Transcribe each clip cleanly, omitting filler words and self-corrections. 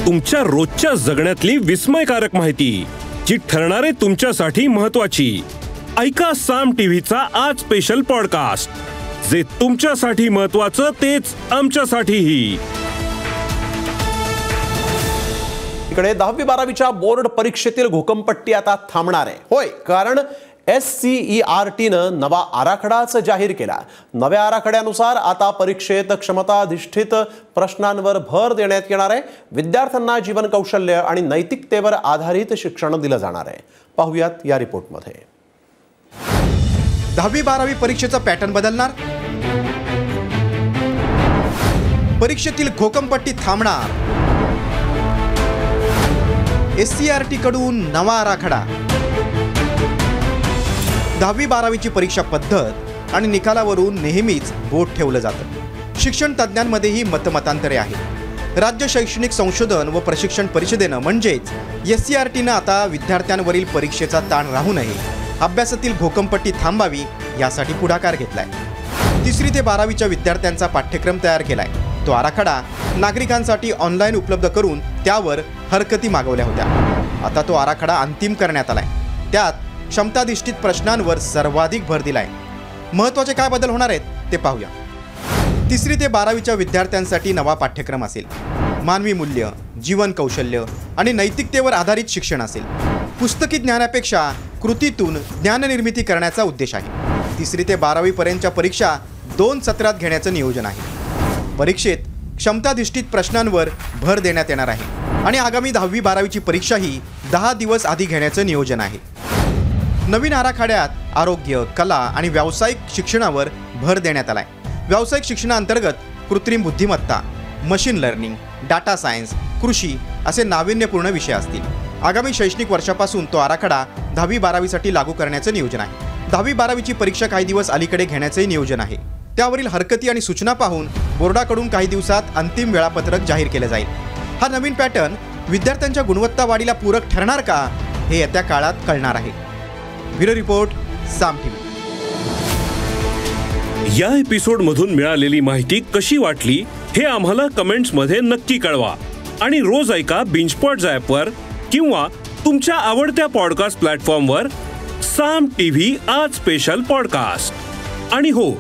तुमच्या रोजच्या जगण्यातली विस्मयकारक माहिती जी ठरणारे तुमच्यासाठी महत्त्वाची। ऐका साम टीव्हीचा आज स्पेशल पॉडकास्ट, जे तुमच्यासाठी महत्त्वाचं तेच आमच्यासाठीही। इकडे 10वी-12वीच्या बोर्ड परीक्षेतील घोकंपट्टी आता थांबणार आहे। होय, कारण SCERTनं नवा आराखडाच जाहीर केला। नव्या आराखड्यानुसार आता परीक्षेत क्षमताधिष्ठित प्रश्नांवर भर देण्यात येणार आहे। विद्यार्थ्यांना जीवन कौशल्य आणि नैतिकतेवर आधारित शिक्षण दिलं जाणार आहे। पाहूयात या रिपोर्टमध्ये। 10वी-12वी परीक्षेचा पॅटर्न बदलणार, परीक्षेतील घोकंपट्टी थांबणार, SCERT कडून नवा आराखडा, 10वी-12वीची परीक्षा पद्धत आणि निकालावरून नेहमीच बोट ठेवलं जातं। शिक्षण तज्ज्ञांमध्येही मतमतांतरे आहेत। राज्य शैक्षणिक संशोधन व प्रशिक्षण परिषदेनं म्हणजेच SCERTनं आता विद्यार्थ्यांवरील परीक्षेचा ताण राहू नये, अभ्यासातील घोकंपट्टी थांबावी यासाठी पुढाकार घेतलाय। 3री ते 12वीच्या विद्यार्थ्यांचा पाठ्यक्रम तयार केलाय। तो आराखडा नागरिकांसाठी ऑनलाईन उपलब्ध करून त्यावर हरकती मागवल्या होत्या। आता तो आराखडा अंतिम करण्यात आलाय। त्यात क्षमताधिष्ठित प्रश्नांवर सर्वाधिक भर दिलाय। महत्त्वाचे काय बदल होणार आहेत ते पाहूया। 3री ते 12वीच्या विद्यार्थ्यांसाठी नवा पाठ्यक्रम असेल। मानवी मूल्य, जीवन कौशल्य आणि नैतिकतेवर आधारित शिक्षण असेल। पुस्तकी ज्ञानापेक्षा कृतीतून ज्ञाननिर्मिती करण्याचा उद्देश आहे। 3री ते 12वी पर्यंतच्या परीक्षा 2 सत्रात घेण्याचं नियोजन आहे। परीक्षेत क्षमताधिष्ठित प्रश्नांवर भर देण्यात येणार आहे आणि आगामी 10वी-12वीची परीक्षाही 10 दिवस आधी घेण्याचं नियोजन आहे। नवीन आराखड्यात आरोग्य, कला आणि व्यावसायिक शिक्षणावर भर देण्यात आलाय। व्यावसायिक शिक्षणाअंतर्गत कृत्रिम बुद्धिमत्ता, मशीन लर्निंग, डाटा सायन्स, कृषी असे नाविन्यपूर्ण विषय असतील। आगामी शैक्षणिक वर्षापासून तो आराखडा 10वी-12वीसाठी लागू करण्याचं नियोजन आहे। 10वी-12वीची परीक्षा काही दिवस अलीकडे घेण्याचंही नियोजन आहे। त्यावरील हरकती आणि सूचना पाहून बोर्डाकडून काही दिवसात अंतिम वेळापत्रक जाहीर केलं जाईल। हा नवीन पॅटर्न विद्यार्थ्यांच्या गुणवत्ता वाढीला पूरक ठरणार का, हे येत्या काळात कळणार आहे। ब्युरो रिपोर्ट, साम टीव्ही। या एपिसोडमधून मिळालेली माहिती कशी वाटली हे आम्हाला कमेंट्समध्ये नक्की कळवा आणि रोज ऐका बिंचपॉट्स ॲपवर किंवा तुमच्या आवडत्या पॉडकास्ट प्लॅटफॉर्मवर साम टीव्ही आज स्पेशल पॉडकास्ट। आणि हो,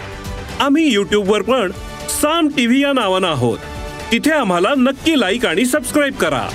आम्ही यूट्यूबवर पण साम टीव्ही या नावानं आहोत। तिथे आम्हाला नक्की लाईक आणि सबस्क्राईब करा।